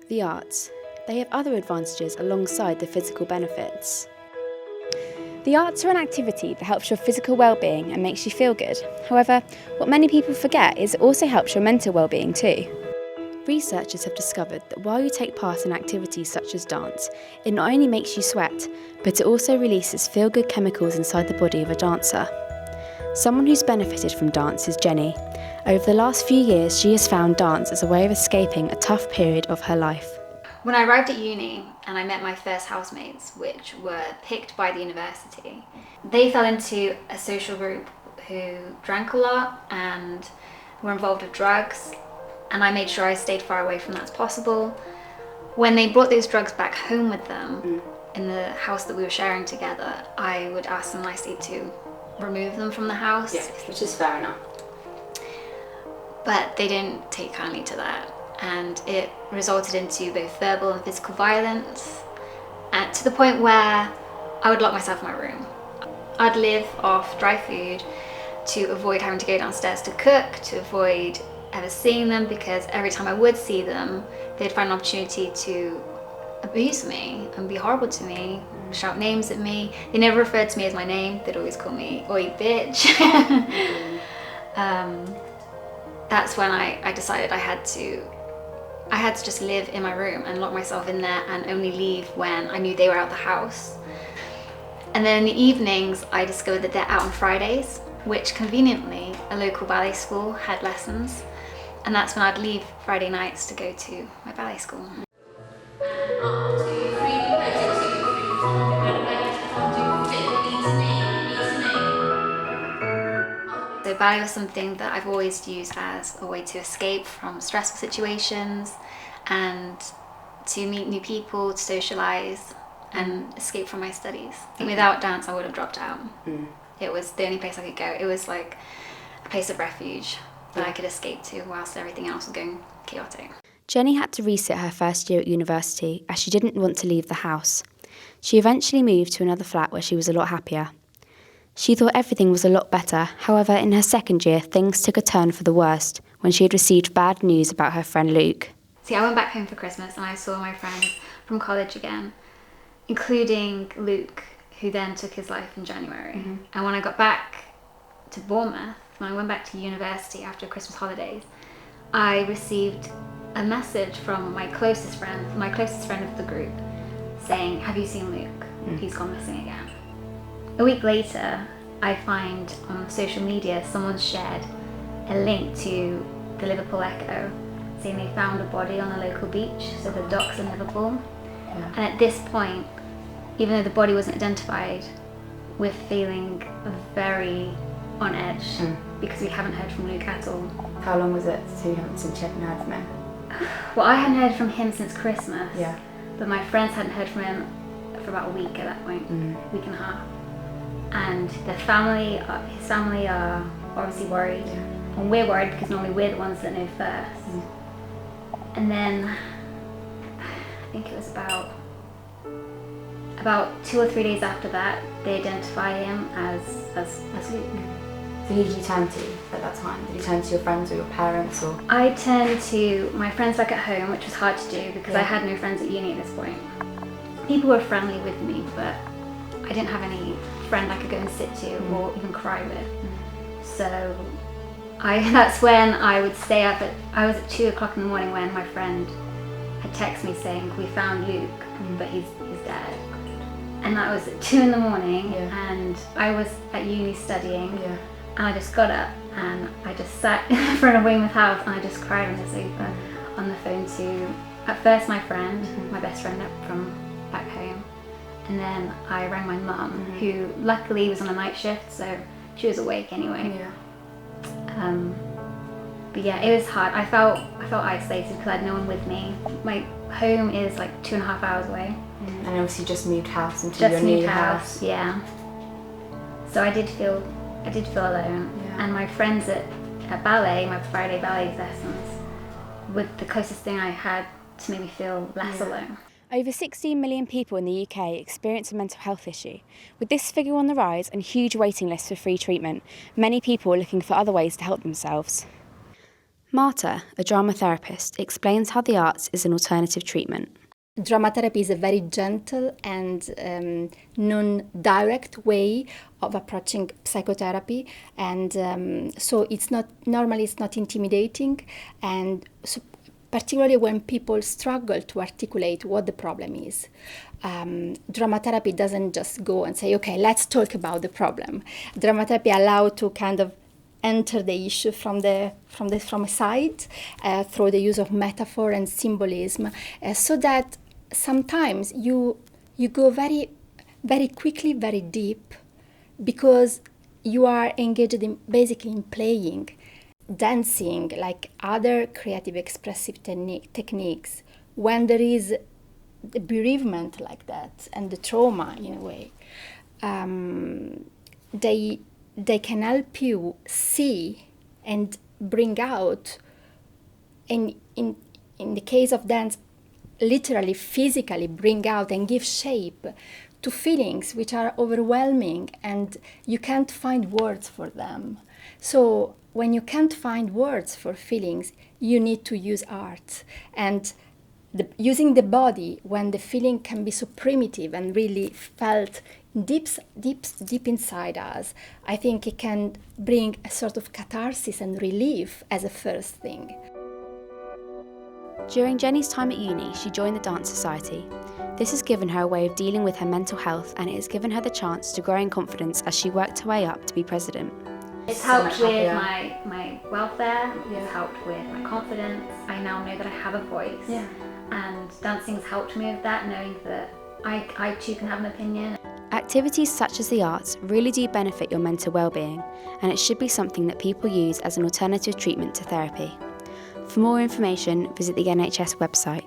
The arts. They have other advantages alongside the physical benefits. The arts are an activity that helps your physical well-being and makes you feel good. However, what many people forget is it also helps your mental well-being too. Researchers have discovered that while you take part in activities such as dance, it not only makes you sweat, but it also releases feel-good chemicals inside the body of a dancer. Someone who's benefited from dance is Jenny. Over the last few years, she has found dance as a way of escaping a tough period of her life. When I arrived at uni and I met my first housemates, which were picked by the university, they fell into a social group who drank a lot and were involved with drugs, and I made sure I stayed far away from that as possible. When they brought those drugs back home with them in the house that we were sharing together, I would ask them nicely to remove them from the house. Yeah, which is fair enough. But they didn't take kindly to that, and it resulted into both verbal and physical violence, and to the point where I would lock myself in my room. I'd live off dry food to avoid having to go downstairs to cook, to avoid ever seeing them, because every time I would see them, they'd find an opportunity to abuse me and be horrible to me, shout names at me. They never referred to me as my name, they'd always call me "Oi bitch." That's when I decided I had to just live in my room and lock myself in there and only leave when I knew they were out the house. And then in the evenings, I discovered that they're out on Fridays, which conveniently a local ballet school had lessons. And that's when I'd leave Friday nights to go to my ballet school. So ballet was something that I've always used as a way to escape from stressful situations and to meet new people, to socialise and escape from my studies. Without dance, I would have dropped out. It was the only place I could go. It was like a place of refuge that I could escape to whilst everything else was going chaotic. Jenny had to resit her first year at university as she didn't want to leave the house. She eventually moved to another flat where she was a lot happier. She thought everything was a lot better. However, in her second year, things took a turn for the worst when she had received bad news about her friend Luke. See, I went back home for Christmas and I saw my friends from college again, including Luke, who then took his life in January. And when I got back to Bournemouth, when I went back to university after Christmas holidays, I received a message from my closest friend of the group, saying, "Have you seen Luke? He's gone missing again." A week later, I find on social media someone shared a link to the Liverpool Echo, saying they found a body on a local beach, so the docks in Liverpool. And at this point, even though the body wasn't identified, we're feeling very on edge because we haven't heard from Luke at all. How long was it since you hadn't heard from him? Well, I hadn't heard from him since Christmas, Yeah. but my friends hadn't heard from him for about a week at that point, week and a half. And his family are obviously worried, and we're worried because normally we're the ones that know first. And then I think it was about 2 or 3 days after that, they identify him as Luke. So who did you turn to at that time? Did you turn to your friends or your parents or? I turned to my friends back at home, which was hard to do because I had no friends at uni at this point. People were friendly with me, but I didn't have any friend I could go and sit to or even cry with. So that's when I would stay up I was at 2 o'clock in the morning when my friend had texted me saying, "We found Luke, but he's dead." And that was at 2 in the morning, and I was at uni studying, and I just got up and I just sat in front of Weymouth House and I just cried on the sofa on the phone to, at first my friend, my best friend from back home, and then I rang my mum, who luckily was on a night shift, so she was awake anyway. But yeah, it was hard. I felt isolated because I had no one with me. My home is like 2.5 hours away. And obviously you just moved house into your new house. Yeah. So I did feel alone. And my friends at ballet, my Friday ballet lessons, were the closest thing I had to make me feel less alone. Over 16 million people in the UK experience a mental health issue. With this figure on the rise and huge waiting lists for free treatment, many people are looking for other ways to help themselves. Marta, a drama therapist, explains how the arts is an alternative treatment. Drama therapy is a very gentle and non-direct way of approaching psychotherapy, and so it's not intimidating, and so particularly when people struggle to articulate what the problem is. Drama therapy doesn't just go and say, okay, let's talk about the problem. Drama therapy allows to kind of enter the issue from a side through the use of metaphor and symbolism, so that sometimes you go very, very quickly, very deep, because you are engaged in basically in playing, dancing, like other creative expressive techniques. When there is the bereavement like that and the trauma in a way, they can help you see and bring out, in the case of dance, literally physically bring out and give shape to feelings which are overwhelming and you can't find words for them. So when you can't find words for feelings, you need to use art. And using the body when the feeling can be so primitive and really felt deep inside us, I think it can bring a sort of catharsis and relief as a first thing. During Jenny's time at uni, she joined the Dance Society. This has given her a way of dealing with her mental health, and it has given her the chance to grow in confidence as she worked her way up to be president. It's helped with my welfare, it's helped with my confidence. I now know that I have a voice, and dancing has helped me with that, knowing that I too can have an opinion. Activities such as the arts really do benefit your mental well-being, and it should be something that people use as an alternative treatment to therapy. For more information, visit the NHS website.